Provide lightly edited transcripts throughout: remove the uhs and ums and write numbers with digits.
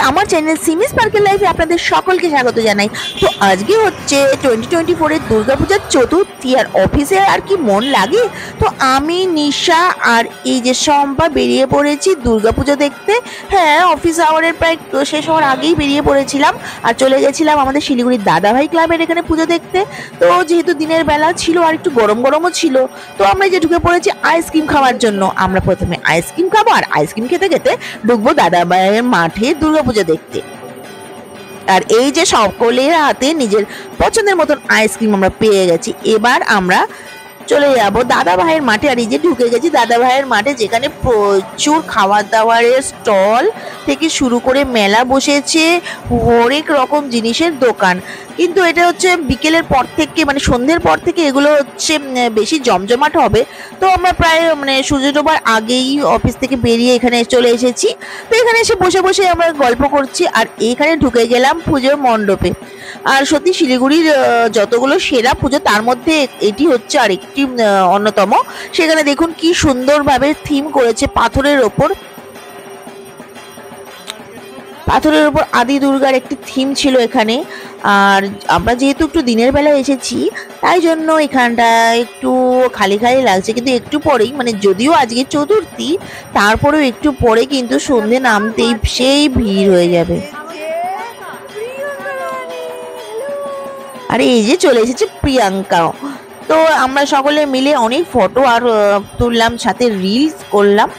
আমার channel Simi sparkle লাইফে আপনাদের সকলকে স্বাগত জানাই। তো আজকে হচ্ছে 2024 এর দুর্গাপূজার চতুর্থী, আর অফিসে আর কি মন লাগে। তো আমি, নিশা আর এই যে শম্পা বেরিয়ে পড়েছি দুর্গাপুজো দেখতে। হ্যাঁ, অফিস আওয়ারের প্রায় শেষ হওয়ার আগেই বেরিয়ে পড়েছিলাম আর চলে গেছিলাম আমাদের শিলিগুড়ির দাদাভাই ক্লাবের এখানে পুজো দেখতে। তো যেহেতু দিনের বেলা ছিল আর একটু গরম গরমও ছিল, তো আমরা যে ঢুকে পড়েছি আইসক্রিম খাওয়ার জন্য। আমরা প্রথমে আইসক্রিম খাবো আর আইসক্রিম খেতে খেতে ঢুকবো দাদাভাইয়ের মাঠে দুর্গাপুজো দেখতে। আর এই যে সকলের হাতে নিজের পছন্দের মতন আইসক্রিম আমরা পেয়ে গেছি। এবার আমরা চলে যাবো দাদা ভাইয়ের মাঠে। আর এই যে ঢুকে গেছি দাদা ভাইয়ের মাঠে, যেখানে প্রচুর খাবার দাবারের স্টল থেকে শুরু করে মেলা বসেছে, হরেক রকম জিনিসের দোকান। কিন্তু এটা হচ্ছে বিকেলের পর থেকে, মানে সন্ধ্যের পর থেকে এগুলো হচ্ছে বেশি জমজমাট হবে। তো আমরা প্রায় সূর্য ডোবার আগেই অফিস থেকে বেরিয়ে এখানে চলে এসেছি। তো এখানে এসে বসে বসে আমরা গল্প করছি আর এইখানে ঢুকে গেলাম পুজোর মণ্ডপে। আর সত্যি শিলিগুড়ির যতগুলো সেরা পুজো তার মধ্যে এটি হচ্ছে আরেকটি অন্যতম। সেখানে দেখুন কি সুন্দরভাবে থিম করেছে পাথরের ওপর আদি দুর্গার একটি থিম ছিল এখানে। আর আমরা যেহেতু একটু দিনের বেলা এসেছি তাই জন্য এখানটা একটু খালি খালি লাগছে, কিন্তু একটু পরেই যদিও আজকে চতুর্থী, তারপরেও একটু পরে কিন্তু সন্ধে নামতেই সেই ভিড় হয়ে যাবে। আর এই যে চলে এসেছে প্রিয়াঙ্কাও। তো আমরা সকলে মিলে অনেক ফটো আর তুললাম, সাথে রিলস করলাম।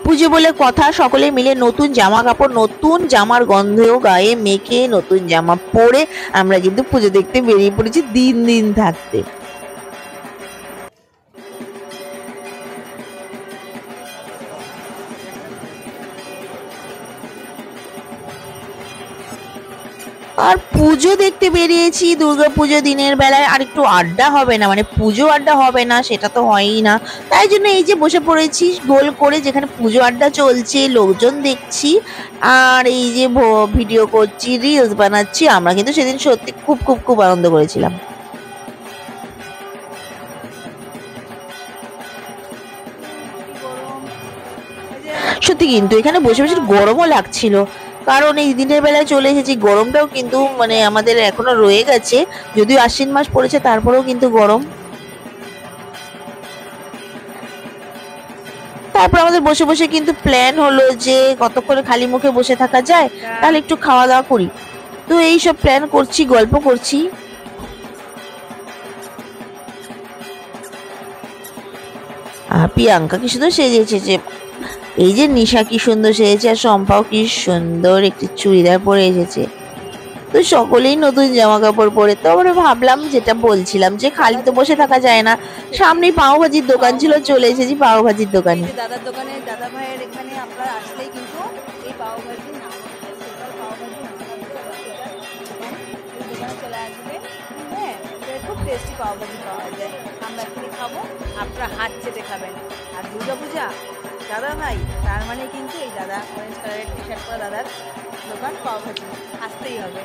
পুজো বলে কথা, সকলে মিলে নতুন জামা কাপড়, নতুন জামার গন্ধেও গায়ে মেখে নতুন জামা পরে আমরা কিন্তু পুজো দেখতে বেরিয়ে পড়েছি দিন দিন থাকতে। আর পুজো দেখতে বেরিয়েছি দুর্গাপুজো দিনের বেলায়, আর একটু আড্ডা হবে না, পুজো আড্ডা হবে না সেটা তো হয়ই না। তাই জন্য এই যে বসে পড়েছি গোল করে, যেখানে পুজো আড্ডা চলছে, লোকজন দেখছি আর এই যে ভিডিও করছি, রিলস বানাচ্ছি। আমরা কিন্তু সেদিন সত্যি খুব খুব খুব আনন্দ করেছিলাম। সত্যি কিন্তু এখানে বসে বসে গরমও লাগছিল, কারণ এই দিনের বেলায় চলে এসেছি। গরমটাও কিন্তু আমাদের এখনো রয়ে গেছে, যদিও আশ্বিন মাস পড়েছে তারপরেও কিন্তু গরম। তারপর আমাদের বসে বসে কিন্তু প্ল্যান হলো যে কতক্ষণ খালি মুখে বসে থাকা যায়, তাহলে একটু খাওয়া দাওয়া করি। তো এই সব প্ল্যান করছি, গল্প করছি। আর প্রিয়াঙ্কা কি সুন্দর সেজেছে, যে এই যে নিশা কি সুন্দর সেজেছে, আর শম্পাও কি সুন্দর একটি চুড়িদার পরে এসেছে। তো সকলেই নতুন জামা কাপড় পরে। তো আমরা ভাবলাম, যেটা বলছিলাম, যে খালি তো বসে থাকা যায় না। সামনেই পাও ভাজির দোকান ছিল, চলে এসেছি পাও ভাজির দোকানে। দাদার দোকানে, দাদা ভাইয়ের এখানে আপনারা আসলেই কিন্তু এই পাও ভাজি চলে আসবে। হ্যাঁ, খুব টেস্টি পাও ভাজি পাওয়া যায়। আমরা এখানে খাবো, আপনারা হাত চেটে খাবেন। আর দুর্গাপূজা দাদা ভাই, তার মানে কিন্তু এই দাদা অরেঞ্জ কালারের টি শার্ট পরা দাদার দোকান পাও ভাজি আসতেই হবে।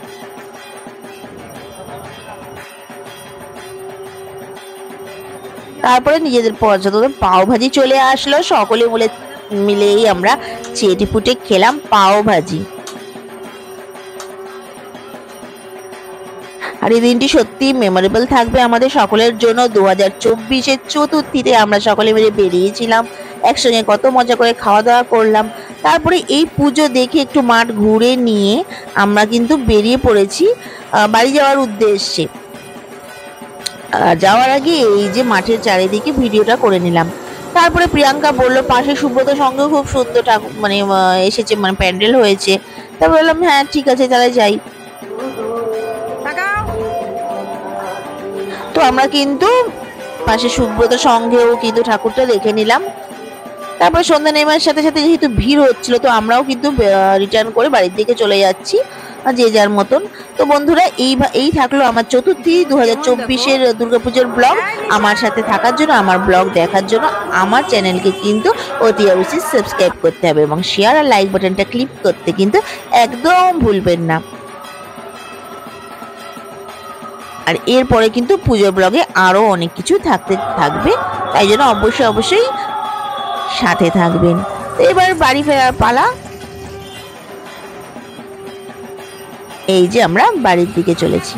তারপরে নিজেদের পছন্দ পাও ভাজি চলে আসলো, সকলে মিলেই আমরা চেটে পুটে খেলাম পাও ভাজি। আর এই দিনটি সত্যি মেমোরেবল থাকবে আমাদের সকলের জন্য। 2024-এর চতুর্থীতে আমরা সকলে মিলে বেরিয়েছিলাম একসঙ্গে, কত মজা করে খাওয়া দাওয়া করলাম। তারপরে এই পুজো দেখে একটু মাঠ ঘুরে নিয়ে আমরা কিন্তু বেরিয়ে পড়েছি বাড়ি যাওয়ার উদ্দেশ্যে। যাওয়ার আগে এই যে মাঠের চারিদিকে ভিডিওটা করে নিলাম। তারপরে প্রিয়াঙ্কা বলল পাশে সুব্রত সঙ্গে খুব সুন্দর ঠাকুর এসেছে, প্যান্ডেল হয়েছে। তারপর বললাম হ্যাঁ ঠিক আছে তাহলে যাই। তো আমরা কিন্তু পাশে সুব্রত সঙ্গেও কিন্তু ঠাকুরটা দেখে নিলাম। তারপর সন্ধ্যা নেমের সাথে সাথে যেহেতু ভিড় হচ্ছিল, তো আমরাও কিন্তু রিটার্ন করে বাড়ির দিকে চলে যাচ্ছি যে যার মতন। তো বন্ধুরা, এই থাকলো আমার চতুর্থী 2024-এর দুর্গাপুজোর ব্লগ। আমার সাথে থাকার জন্য, আমার ব্লগ দেখার জন্য আমার চ্যানেলকে কিন্তু অতি অবশ্যই সাবস্ক্রাইব করতে হবে এবং শেয়ার আর লাইক বাটনটা ক্লিক করতে কিন্তু একদম ভুলবেন না। আর এরপরে কিন্তু পুজোর ব্লগে আরো অনেক কিছু থাকবে, তাই জন্য অবশ্যই অবশ্যই সাথে থাকবেন। তো এবার বাড়ি ফেরার পালা। এই যে আমরা বাড়ির দিকে চলেছি।